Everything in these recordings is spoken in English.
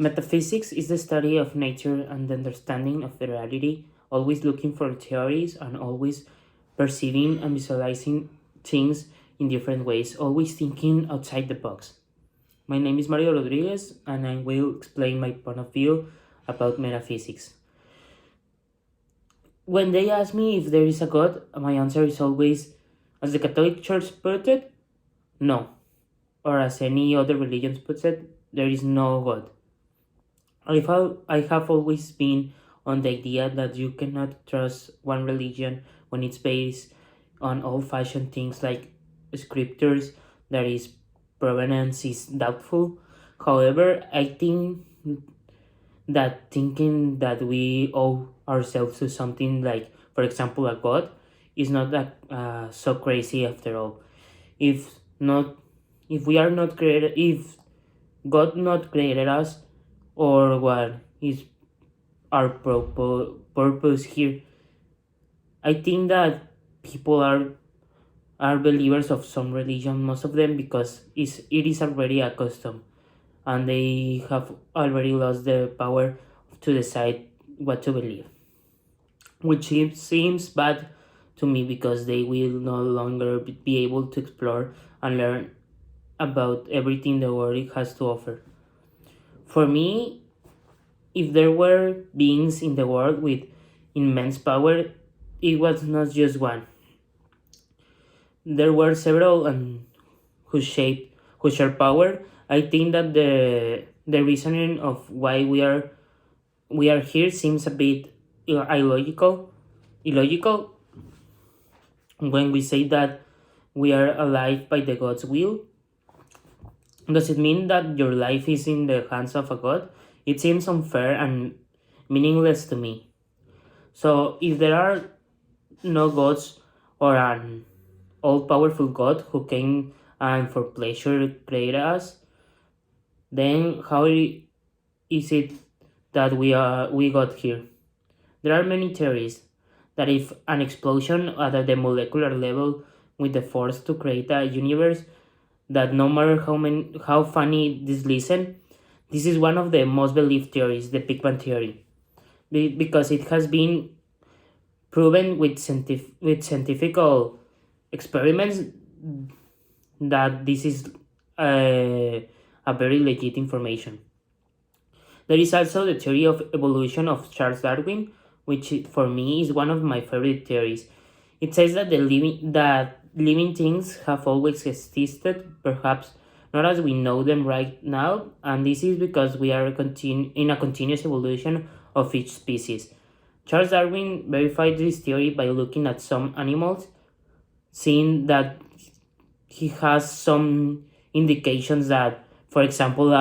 Metaphysics is the study of nature and the understanding of the reality, always looking for theories and always perceiving and visualizing things in different ways, always thinking outside the box. My name is Mario Rodriguez, and I will explain my point of view about metaphysics. When they ask me if there is a God, my answer is always, as the Catholic Church put it, no. Or as any other religion puts it, there is no God. I have always been on the idea that you cannot trust one religion when it's based on old-fashioned things like scriptures that is provenance is doubtful. However, I think that thinking that we owe ourselves to something like, for example, a god, is not that so crazy after all. If not, if we are not created, if God not created us, or what is our purpose here, I think that people are believers of some religion, most of them, because it is already accustomed and they have already lost the power to decide what to believe, which seems bad to me because they will no longer be able to explore and learn about everything the world has to offer. For me, if there were beings in the world with immense power, it was not just one. There were several and who share power. I think that the reasoning of why we are here seems a bit illogical when we say that we are alive by the God's will. Does it mean that your life is in the hands of a God? It seems unfair and meaningless to me. So if there are no gods or an all powerful God who came and for pleasure created us, then how is it that we got here? There are many theories that if an explosion at the molecular level with the force to create a universe, that no matter how funny this listen, this is one of the most believed theories, the Big Bang theory, because it has been proven with scientific experiments that this is a very legit information. There is also the theory of evolution of Charles Darwin, which for me is one of my favorite theories. It says that living things have always existed, perhaps not as we know them right now, and this is because we are in a continuous evolution of each species. Charles Darwin verified this theory by looking at some animals, seeing that he has some indications that, for example,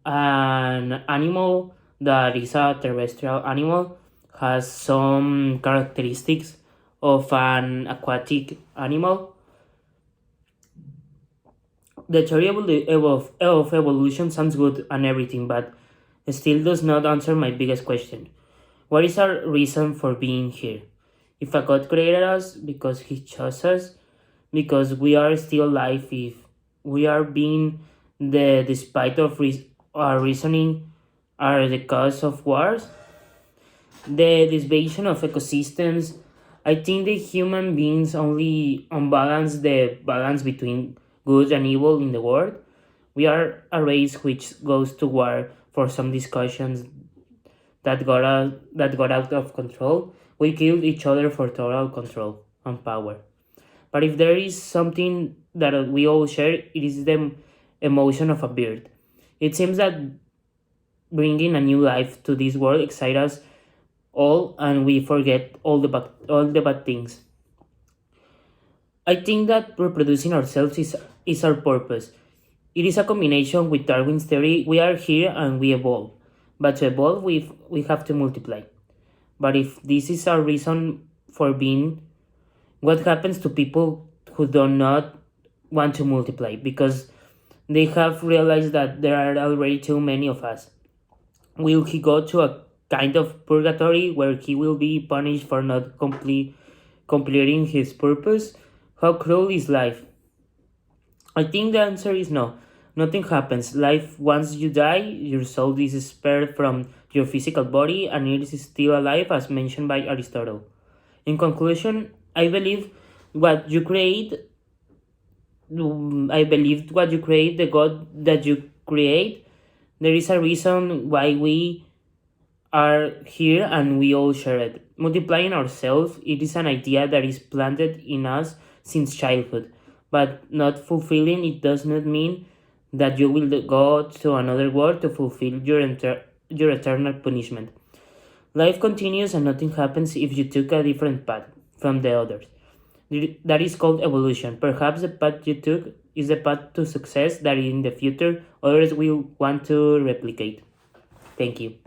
an animal that is a terrestrial animal has some characteristics of an aquatic animal. The theory of evolution sounds good and everything, but still does not answer my biggest question. What is our reason for being here? If a God created us because he chose us, because we are still alive, if we are being despite of our reasoning are the cause of wars, the division of ecosystems, I think the human beings only unbalance the balance between good and evil in the world. We are a race which goes to war for some discussions that got out of control. We killed each other for total control and power. But if there is something that we all share, it is the emotion of a bird. It seems that bringing a new life to this world excites us all, and we forget all the bad things. I think that reproducing ourselves is our purpose. It is a combination with Darwin's theory. We are here and we evolve, but to evolve, we have to multiply. But if this is our reason for being, what happens to people who do not want to multiply because they have realized that there are already too many of us? Will he go to a kind of purgatory where he will be punished for not completing his purpose? How cruel is life? I think the answer is no. Nothing happens. Life, once you die, your soul is spared from your physical body and it is still alive, as mentioned by Aristotle. In conclusion, what you create, I believe what you create, the God that you create, there is a reason why we are here and we all share it. Multiplying ourselves, it is an idea that is planted in us since childhood, but not fulfilling it does not mean that you will go to another world to fulfill your eternal punishment. Life continues and nothing happens if you took a different path from the others. That is called evolution. Perhaps the path you took is the path to success that in the future others will want to replicate. Thank you.